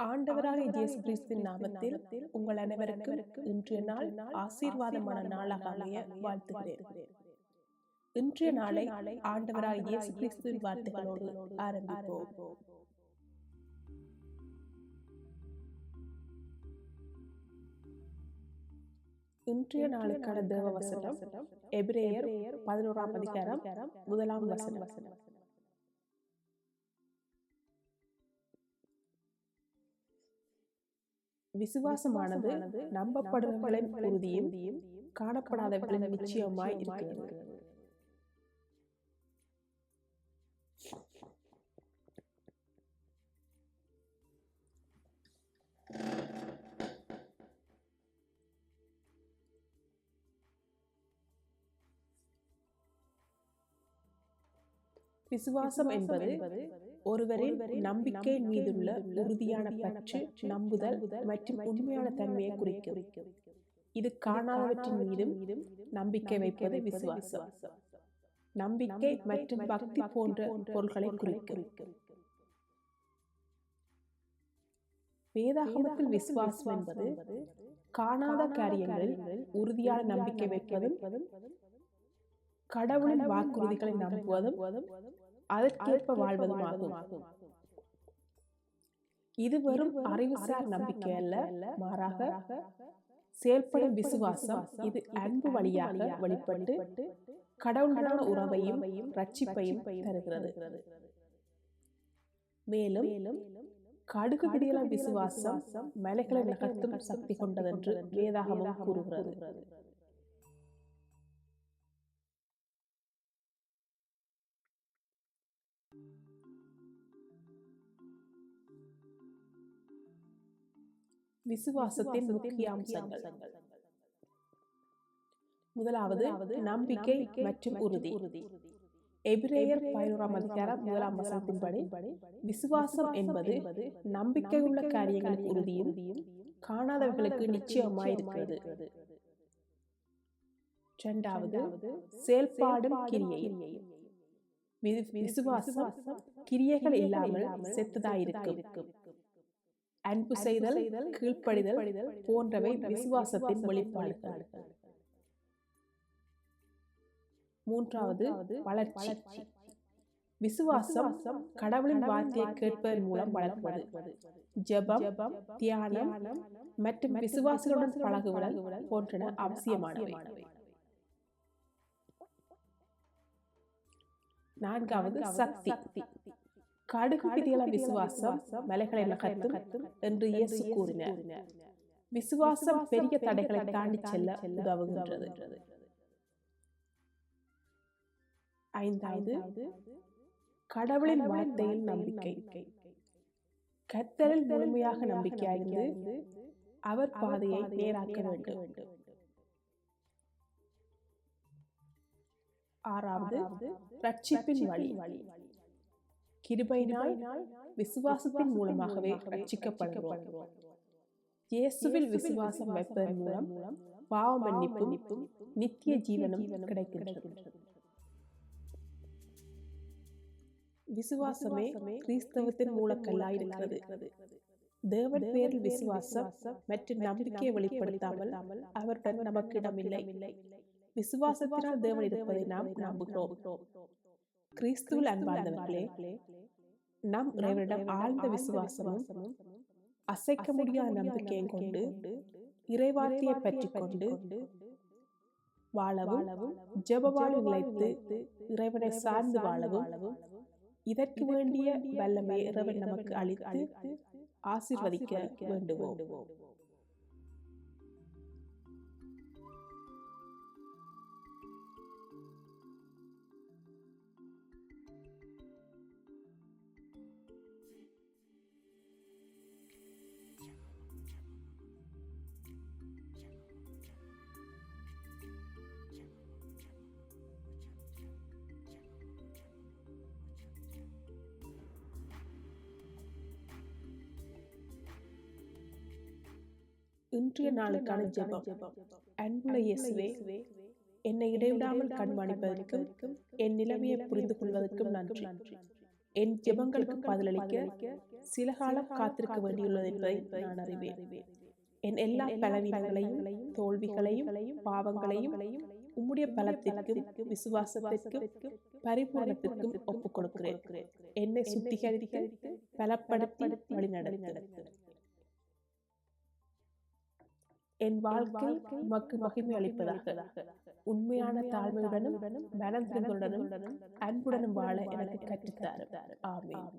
ஆண்டவராக இயேசு கிறிஸ்துவின் நாமத்தில் உங்கள் அனைவருக்கும் இன்றைய நாள் ஆசீர்வாதமான நாளாக அமைய வாழ்த்துகிறேன். இன்றைய நாளை ஆண்டவராக இயேசு கிறிஸ்துவின் வார்த்தைகளோடு ஆரம்பிப்போம். இன்றைய நாளுக்கான தேவ வசனம் எபிரேயர் 11ஆம் அதிகாரம் 1ஆம் வசனம். விசுவாசமானது நம்பப்படுபவர்களின் உறுதியும் காணப்படாதவர்களின் நிச்சயமாய் இருக்கிறது. விசுவாசம் என்பது ஒருவரின் நம்பிக்கையின் மீதுள்ள உறுதியான பற்று, நம்புதல் மற்றும் உண்மையான தன்மையை குறிக்கும். இது காணாதவற்றின் மீதும் நம்பிக்கை வைப்பது விசுவாசம். நம்பிக்கை மற்றும் பக்தி போன்ற பொருள்களை குறிக்கும். வேதாகமத்தில் விசுவாசம் என்பது காணாத காரியங்களில் உறுதியான நம்பிக்கை வைப்பதும், கடவுளின் வாக்குறுதிகளை நம்புவதும், அதற்கேற்ப வாழ்வதும் ஆகும். இது வெறும் அறிவுசார் நம்பிக்கை அல்ல, மாறாக செயல்படும் விசுவாசம். இது அன்பு வழியாக வெளிப்பட்டு கடவுளுடனான உறவையும் ரட்சிப்பையும் தருகிறது. மேலும் கடுகு விடியல விசுவாசம் மலைகளை நகர்த்தும் சக்தி கொண்டதென்று வேதாகமம் கூறுகிறது. விசுவாசத்தின் முக்கிய அம்சங்கள். முதலாவது நம்பிக்கை மற்றும் உறுதி. எபிரேயர் 11ஆம் அதிகாரம் 1ஆம் வசனத்தின்படி விசுவாசம் என்பது நம்பிக்கையுள்ள காரியங்களுக்கு உறுதியும் காணாதவர்களுக்கு நிச்சயமாயிருக்கிறது. இரண்டாவது செயல்பாடும் கிரியையும். விசுவாசம் கிரியைகள் இல்லாமல் செத்ததாயிருக்கும். அன்பு செய்தல், கீழ்ப்படிதல் போன்றவை விசுவாசத்தின் வெளிப்பாடுகள். மூன்றாவது வளர்ச்சி. விசுவாசம் கடவுளின் வார்த்தையை கேட்பதன் மூலம் வளர்ப்பது. ஜெபம், தியானம் மற்றும் விசுவாசிகளுடன் பழகுதல் போன்றன அவசியமானவை. நான்காவது சக்தி. கடுகு விடியல விசுவாசம் மலைகளை நகர்த்தும் என்று இயேசு கூறினார். விசுவாசம் பெரிய தடைகளை தாண்டி செல்ல உதவுகின்றது. ஐந்தாவது கடவுளின் வார்த்தையில் நம்பிக்கை. கர்த்தரில் முழுமையாக நம்பிக்கையாயிருந்து அவர் பாதையை நேராக்க வேண்டும். ஆறாவது ரட்சிப்பின் வழி. கிருபையினால் விசுவாசத்தின் மூலமாகவே ரட்சிக்கப்படுகிறோம். இயேசுவில் விசுவாசம் வைப்பதன் மூலம் பாவ மன்னிப்பும் நித்திய ஜீவனும் கிடைக்கின்றது. விசுவாசமே கிறிஸ்தவத்தின் மூலக்கல்லாயிருக்கிறது. தேவன் பேரில் விசுவாசம் மற்றும் நம்பிக்கையை வெளிப்படுத்தாமல் அவருடன் நமக்கு இடமில்லை. விசுவாசத்தினால் தேவன் இருப்பதை நாம் நம்புகிறோம். கிறிஸ்துவில் அன்பார்ந்தவர்களே, நம் இறைவனிடம் ஆழ்ந்த விசுவாசமும் அசைக்க முடியாத நம்பிக்கையும் கொண்டு இறைவார்த்தையை பற்றி கொண்டு வாழவும், ஜெபவாழ்வு நிலைத்து இறைவனை சார்ந்து வாழவும், இதற்கு வேண்டிய வல்லமை இறைவன் நமக்கு அளித்து ஆசீர்வதிக்க வேண்டுவோம். இன்றைய நாளுக்கான ஜெபம். அன்புள்ள இயேசுவே, என்னை இடைவிடாமல் கண்காணிப்பதற்கும் என் நிலைமையை புரிந்து கொள்வதற்கும் நன்றி. என் ஜெபங்களுக்கு பதிலளிக்க சில காலம் காத்திருக்க வேண்டியுள்ளது என்பதை நான் அறிவேன். என் எல்லா பலவீனங்களையும், தோல்விகளையும், பாவங்களையும் உம்முடைய பலத்திற்கும், விசுவாசத்திற்கும், பரிபூரணத்திற்கும் ஒப்புக் கொடுக்கிறேன். என்னை சுத்திகரித்து பலப்படுத்தி வழிநடத்து. என் வாழ்க்கை உமக்கு மகிமை அளிப்பதாக. உண்மையான தாழ்மையுடனும் மனதிறங்களுடனும் அன்புடனும் வாழ எனக்கு கற்றுத்தாரும். ஆமென்.